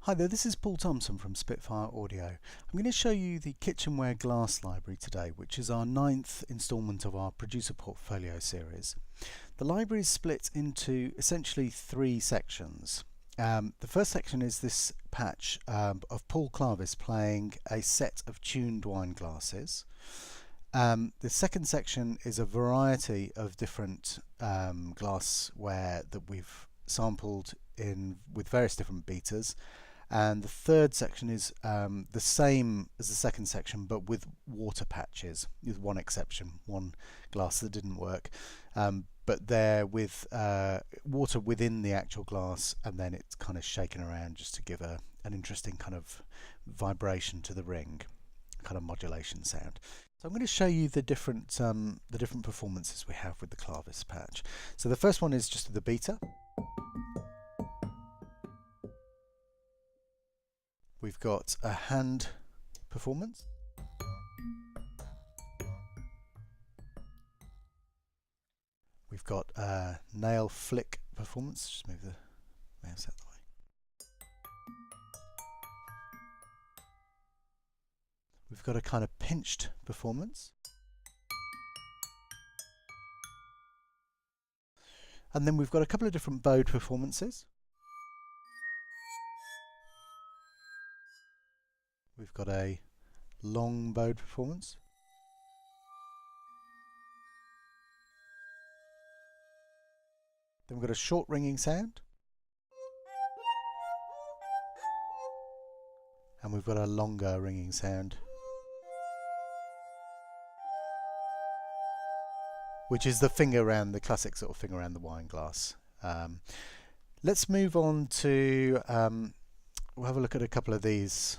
Hi there, this is Paul Thompson from Spitfire Audio. I'm going to show you the Kitchenware glass library today, which is our 9th instalment of our producer portfolio series. The library is split into essentially 3 sections. The first section is this patch of Paul Clavis playing a set of tuned wine glasses. The second section is a variety of different glassware that we've sampled with various different beaters. And the third section is the same as the second section, but with water patches, with one exception, one glass that didn't work. But they're with water within the actual glass, and then it's kind of shaken around just to give an interesting kind of vibration to the ring, kind of modulation sound. So I'm going to show you the different performances we have with the Clavis patch. So the first one is just the beater. We've got a hand performance. We've got a nail flick performance. Just move the mouse out of the way. We've got a kind of pinched performance. And then we've got a couple of different bowed performances. We've got a long bowed performance. Then we've got a short ringing sound. And we've got a longer ringing sound, which is the finger around, the classic sort of finger around the wine glass. Let's move on to, we'll have a look at a couple of these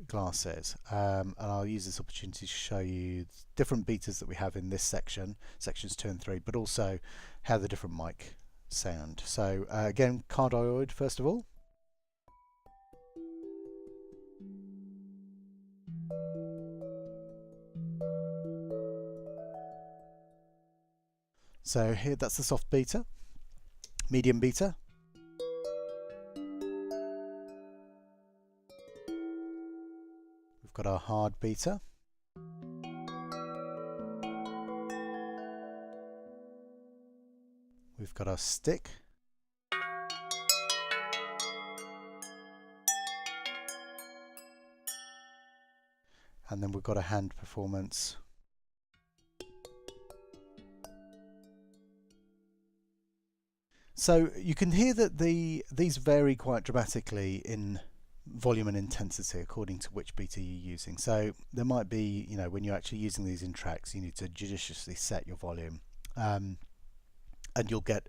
glasses, and I'll use this opportunity to show you different beaters that we have in this section, sections 2 and 3, but also how the different mic sound. So again, cardioid first of all. So here, that's the soft beater, medium beater, we've got our hard beater, we've got our stick, and then we've got a hand performance. So you can hear that these vary quite dramatically in volume and intensity according to which beater you're using. So there might be, when you're actually using these in tracks, you need to judiciously set your volume, and you'll get,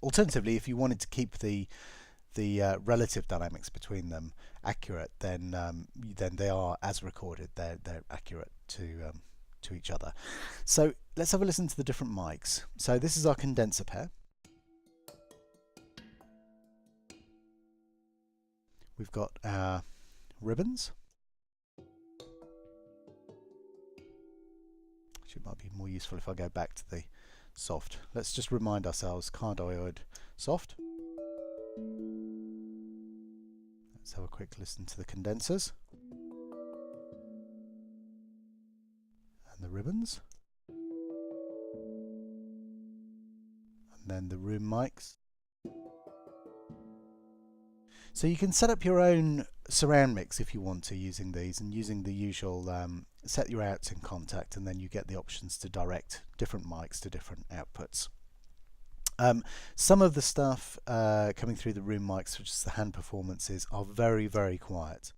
alternatively, if you wanted to keep the relative dynamics between them accurate, then they are, as recorded, they're accurate to each other. So let's have a listen to the different mics. So this is our condenser pair. We've got our ribbons, which it might be more useful if I go back to the soft. Let's just remind ourselves, cardioid, soft. Let's have a quick listen to the condensers and the ribbons, and then the room mics. So you can set up your own surround mix if you want to, using these, and using the usual set your outs in contact, and then you get the options to direct different mics to different outputs. Some of the stuff coming through the room mics, which is the hand performances, are very, very quiet.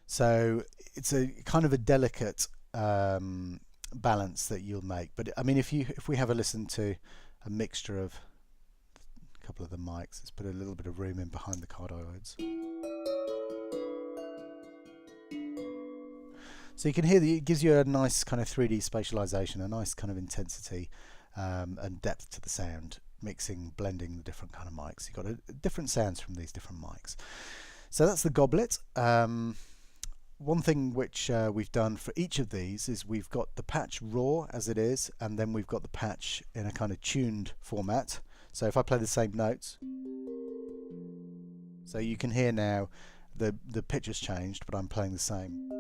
So it's a kind of a delicate balance that you'll make. But I mean, if we have a listen to a mixture of couple of the mics, let's put a little bit of room in behind the cardioids. So you can hear that it gives you a nice kind of 3D spatialization, a nice kind of intensity and depth to the sound, blending the different kind of mics. You've got different sounds from these different mics. So that's the goblet. One thing which we've done for each of these is we've got the patch raw as it is, and then we've got the patch in a kind of tuned format. So if I play the same notes, So you can hear now the pitch has changed, but I'm playing the same.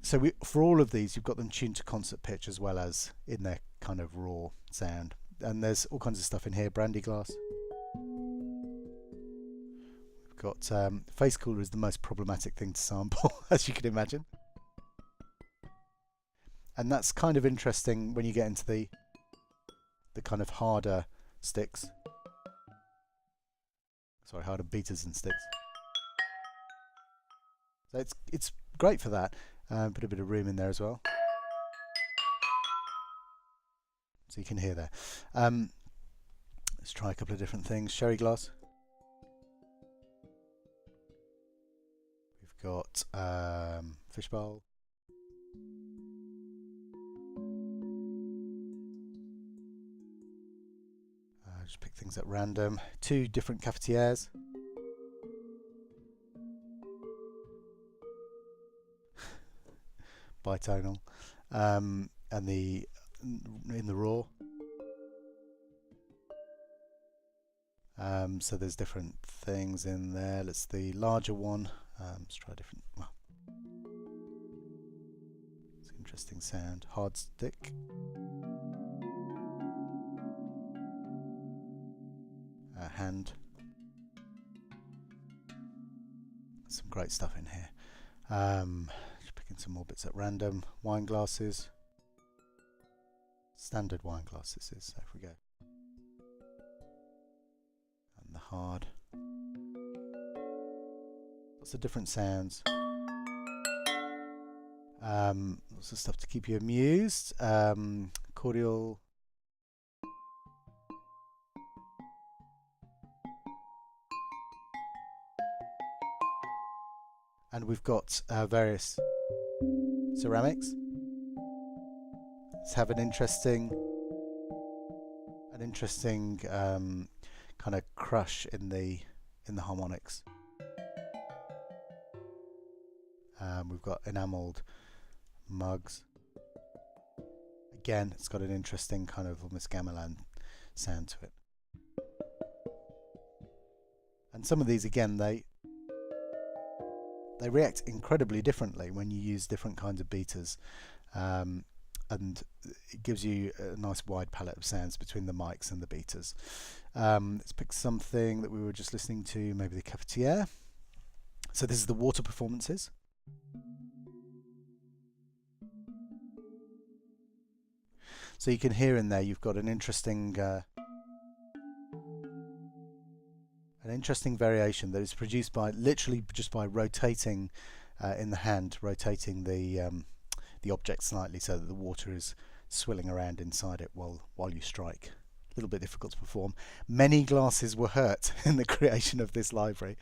So for all of these, you've got them tuned to concert pitch as well as in their kind of raw sound. And there's all kinds of stuff in here. Brandy glass. We've got face cooler is the most problematic thing to sample, as you can imagine. And that's kind of interesting when you get into the kind of harder sticks. Sorry, harder beaters and sticks. So it's great for that. Put a bit of room in there as well, so you can hear there. Let's try a couple of different things. Sherry glass. We've got Fishbowl. Just pick things at random. 2 different cafetières. Bitonal, and in the raw. So there's different things in there. Let's the larger one. Let's try a different. Well, it's an interesting sound. Hard stick. Hand. Some great stuff in here. Just picking some more bits at random. Wine glasses. Standard wine glass this is, so if we go. And the hard. Lots of different sounds. Lots of stuff to keep you amused. Cordial. And we've got various ceramics. Let's have an interesting kind of crush in the harmonics. We've got Enameled Mugs. Again, it's got an interesting kind of almost gamelan sound to it. And some of these, again, they react incredibly differently when you use different kinds of beaters, and it gives you a nice wide palette of sounds between the mics and the beaters. Let's pick something that we were just listening to, maybe the cafetière. So this is the water performances. So you can hear in there you've got an interesting variation that is produced by literally just by rotating in the hand, rotating the object slightly so that the water is swilling around inside it while you strike. A little bit difficult to perform. Many glasses were hurt in the creation of this library,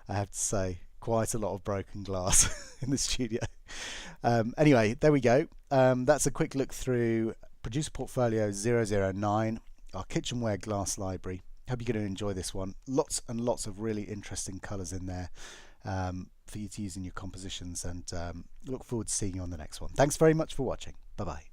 I have to say. Quite a lot of broken glass in the studio. Anyway, there we go. That's a quick look through Producer Portfolio 009, our kitchenware glass library. Hope you're going to enjoy this one. Lots and lots of really interesting colours in there for you to use in your compositions, and look forward to seeing you on the next one. Thanks very much for watching. Bye bye.